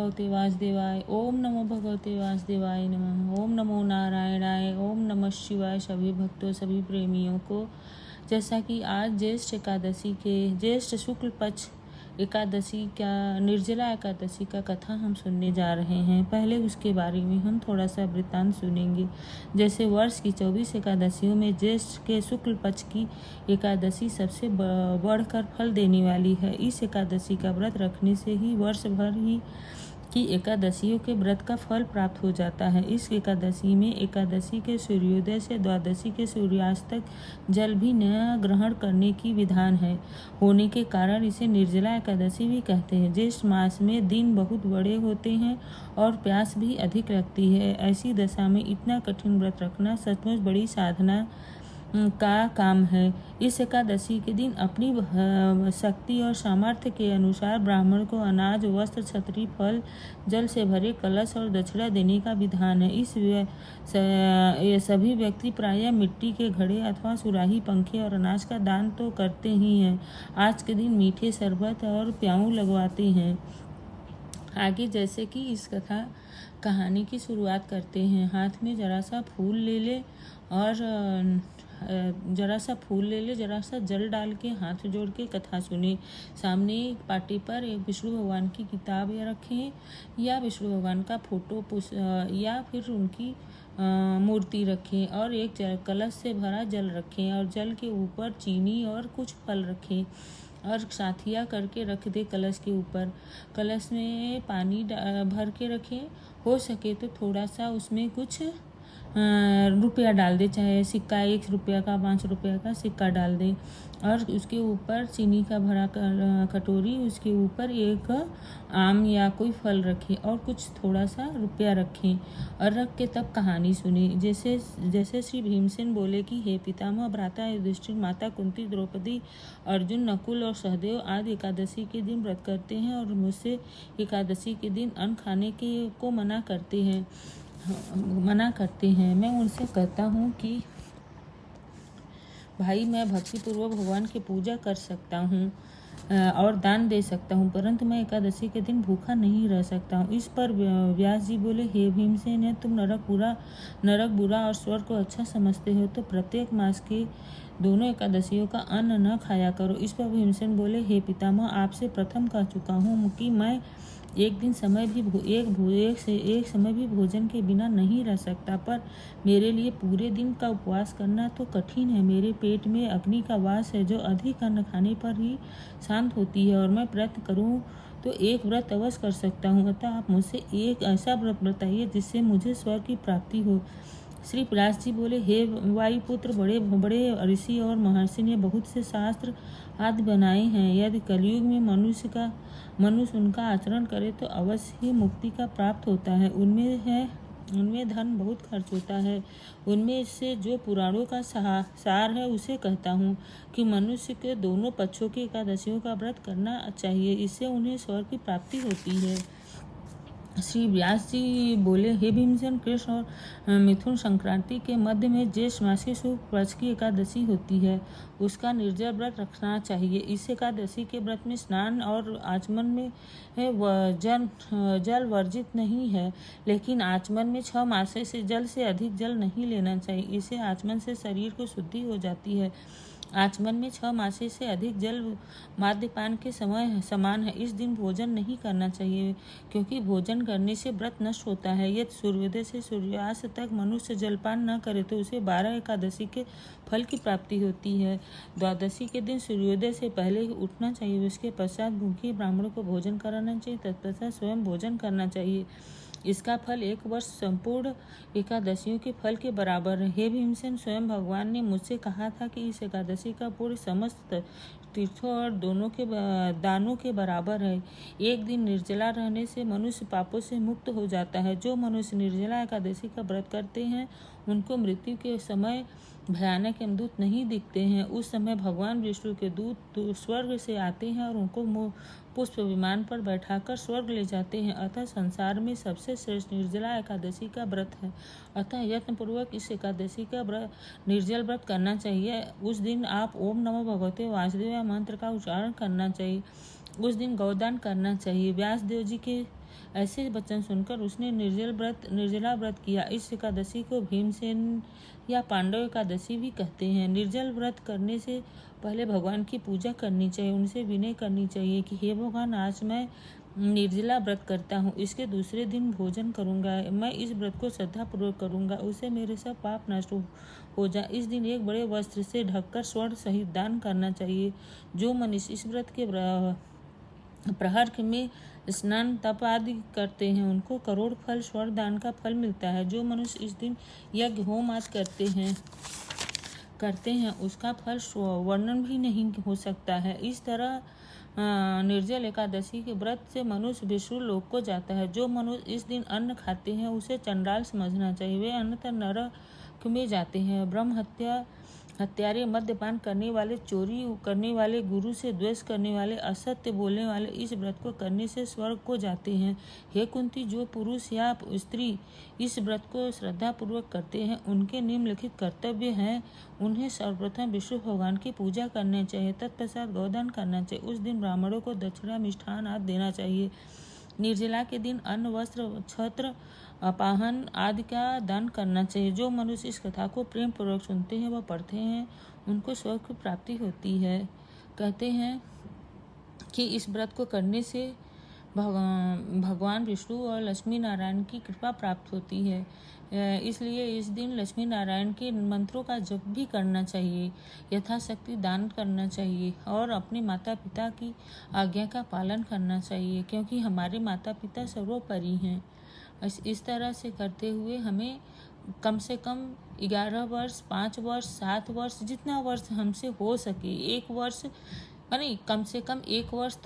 भगवते वासुदेवाय, ओम नमो भगवते वासुदेवाय नमः, ओम नमो नारायणाय, ओम नमः शिवाय। सभी भक्तों, सभी प्रेमियों को, जैसा कि आज ज्येष्ठ एकादशी के ज्येष्ठ शुक्ल पक्ष एकादशी का निर्जला एकादशी का कथा हम सुनने जा रहे हैं। पहले उसके बारे में हम थोड़ा सा वृत्तांत सुनेंगे। जैसे वर्ष की 24 एकादशियों में ज्येष्ठ के शुक्ल पक्ष की एकादशी सबसे बढ़कर फल देने वाली है। इस एकादशी का व्रत रखने से ही वर्ष भर ही की एकादशियों के व्रत का फल प्राप्त हो जाता है। इस एकादशी में एकादशी के सूर्योदय से द्वादशी के सूर्यास्त तक जल भी न ग्रहण करने की विधान है होने के कारण इसे निर्जला एकादशी भी कहते हैं। ज्येष्ठ मास में दिन बहुत बड़े होते हैं और प्यास भी अधिक लगती है। ऐसी दशा में इतना कठिन व्रत रखना सचमुच बड़ी साधना का काम है। इस एकादशी के दिन अपनी शक्ति और सामर्थ्य के अनुसार ब्राह्मण को अनाज, वस्त्र, छतरी, फल, जल से भरे कलश और दक्षिणा देने का विधान है। ये सभी व्यक्ति प्रायः मिट्टी के घड़े अथवा सुराही, पंखे और अनाज का दान तो करते ही हैं। आज के दिन मीठे शरबत और प्याऊ लगवाते हैं। आगे जैसे कि इस कहानी की शुरुआत करते हैं। हाथ में जरा सा फूल ले ले और जरा सा जल डाल के हाथ जोड़ के कथा सुने। सामने पाटी पर एक विष्णु भगवान की किताब रखें या विष्णु भगवान का फोटो या फिर उनकी मूर्ति रखें और एक कलश से भरा जल रखें और जल के ऊपर चीनी और कुछ फल रखें और साथिया करके रख दे कलश के ऊपर। कलश में पानी भर के रखें। हो सके तो थोड़ा सा उसमें कुछ रुपया डाल दे, चाहे सिक्का 1 रुपया का, 5 रुपया का सिक्का डाल दे और उसके ऊपर चीनी का भरा कटोरी, उसके ऊपर एक आम या कोई फल रखें और कुछ थोड़ा सा रुपया रखें और रख के तब कहानी सुने। जैसे श्री भीमसेन बोले कि हे पितामह, भ्राता युधिष्ठिर, माता कुंती, द्रौपदी, अर्जुन, नकुल और सहदेव आदि एकादशी के दिन व्रत करते हैं और मुझसे एकादशी के दिन अन्न खाने को मना करते हैं। मैं उनसे कहता हूँ कि भाई, मैं भक्तिपूर्वक भगवान की पूजा कर सकता हूँ और दान दे सकता हूँ, परंतु मैं एकादशी के दिन भूखा नहीं रह सकता हूँ। इस पर व्यास जी बोले, हे भीमसेन, तुम नरक बुरा और स्वर्ग को अच्छा समझते हो तो प्रत्येक मास के दोनों एकादशियों का अन्न न खाया करो। इस पर भीमसेन बोले, हे पितामह, आपसे प्रथम कह चुका हूँ कि मैं एक समय भी भोजन के बिना नहीं रह सकता, पर मेरे लिए पूरे दिन का उपवास करना तो कठिन है। मेरे पेट में अग्नि का वास है जो अधिक अन्न खाने पर ही शांत होती है और मैं प्रयत्न करूं तो एक व्रत अवश्य कर सकता हूं। अतः आप मुझसे एक ऐसा व्रत बताइए जिससे मुझे स्वर्ग की प्राप्ति हो। श्री व्यास जी बोले, हे वायुपुत्र, बड़े बड़े ऋषि और महर्षि ने बहुत से शास्त्र आदि बनाए हैं। यदि कलयुग में मनुष्य उनका आचरण करे तो अवश्य ही मुक्ति का प्राप्त होता है। उनमें धन बहुत खर्च होता है। उनमें से जो पुराणों का सार है उसे कहता हूँ कि मनुष्य के दोनों पक्षों की एकादशियों का व्रत करना चाहिए। इससे उन्हें स्वर्ग की प्राप्ति होती है। श्री व्यास जी बोले, हे भीमसेन, कृष्ण और मिथुन संक्रांति के मध्य में ज्येष्ठ मास की शुक्ल पक्ष की एकादशी होती है। उसका निर्जल व्रत रखना चाहिए। इस एकादशी के व्रत में स्नान और आचमन में जल वर्जित नहीं है, लेकिन आचमन में 6 मासे से जल से अधिक जल नहीं लेना चाहिए। इसे आचमन से शरीर को शुद्धि हो जाती है। आचमन में 6 मासे से अधिक जल मद्यपान के समान है। इस दिन भोजन नहीं करना चाहिए क्योंकि भोजन करने से व्रत नष्ट होता है। यदि सूर्योदय से सूर्यास्त तक मनुष्य जलपान न करे तो उसे 12 एकादशी के फल की प्राप्ति होती है। द्वादशी के दिन सूर्योदय से पहले ही उठना चाहिए। उसके पश्चात भूखे ब्राह्मणों को भोजन कराना चाहिए, तत्पश्चात स्वयं भोजन करना चाहिए। इसका फल 1 वर्ष संपूर्ण एकादशियों के फल के बराबर है। हे भीमसेन, स्वयं भगवान ने मुझसे कहा था कि इस एकादशी का पूर्ण समस्त तीर्थों और दानों के बराबर है। एक दिन निर्जला रहने से मनुष्य पापों से मुक्त हो जाता है। जो मनुष्य निर्जला एकादशी का व्रत करते हैं उनको मृत्यु के समय भयानक यमदूत नहीं दिखते हैं। उस समय भगवान विष्णु के दूत स्वर्ग से आते हैं और उनको पुष्प विमान पर बैठाकर स्वर्ग ले जाते हैं। अतः संसार में सबसे श्रेष्ठ निर्जला एकादशी का व्रत है। अतः यत्न पूर्वक इस एकादशी का निर्जल व्रत करना चाहिए। उस दिन आप ओम नमो भगवते वासुदेवाय मंत्र का उच्चारण करना चाहिए। उस दिन गौदान करना चाहिए। व्यासदेव जी के ऐसे वचन सुनकर उसने निर्जला व्रत किया। इस एकादशी को भीमसेन या पांडव एकादशी भी कहते हैं। निर्जल व्रत करने से पहले भगवान की पूजा करनी चाहिए, उनसे विनय करनी चाहिए कि हे भगवान, आज मैं निर्जला व्रत करता हूँ, इसके दूसरे दिन भोजन करूँगा, मैं इस व्रत को श्रद्धापूर्वक करूँगा, उससे मेरे सब पाप नष्ट हो जाए। इस दिन एक बड़े वस्त्र से ढककर स्वर्ण सहित दान करना चाहिए। जो मनुष्य इस व्रत के प्रहर में स्नान तप आदि करते हैं, उनको करोड़ फल स्वर्ण दान का फल मिलता है। जो मनुष्य इस दिन यज्ञ होम आदि करते हैं उसका फल वर्णन भी नहीं हो सकता है। इस तरह निर्जल एकादशी के व्रत से मनुष्य विष्णु लोक को जाता है। जो मनुष्य इस दिन अन्न खाते हैं उसे चंडाल समझना चाहिए, वे अन्यथा नरक में जाते हैं। ब्रह्म हत्यारे, मद्यपान करने वाले, चोरी करने वाले, गुरु से द्वेष करने वाले, असत्य बोलने वाले इस व्रत को करने से स्वर्ग को जाते हैं। हे कुंती, जो पुरुष या स्त्री इस व्रत को श्रद्धापूर्वक करते हैं उनके निम्नलिखित कर्तव्य हैं। उन्हें सर्वप्रथम विष्णु भगवान की पूजा करनी चाहिए, तत्पश्चात गौदान करना चाहिए। उस दिन ब्राह्मणों को दक्षिणा मिष्ठान आदि देना चाहिए। निर्जला के दिन अन्न, वस्त्र, छत्र, अपाहन आदि का दान करना चाहिए। जो मनुष्य इस कथा को प्रेम पूर्वक सुनते हैं व पढ़ते हैं उनको स्वर्ग की प्राप्ति होती है। कहते हैं कि इस व्रत को करने से भगवान विष्णु और लक्ष्मी नारायण की कृपा प्राप्त होती है, इसलिए इस दिन लक्ष्मी नारायण के मंत्रों का जप भी करना चाहिए, यथाशक्ति दान करना चाहिए और अपने माता पिता की आज्ञा का पालन करना चाहिए, क्योंकि हमारे माता पिता सर्वोपरि हैं। इस तरह से करते हुए हमें कम से कम 11 वर्ष, 5 वर्ष, 7 वर्ष, जितना वर्ष हमसे हो सके, 1 वर्ष यानी कम से कम 1 वर्ष तो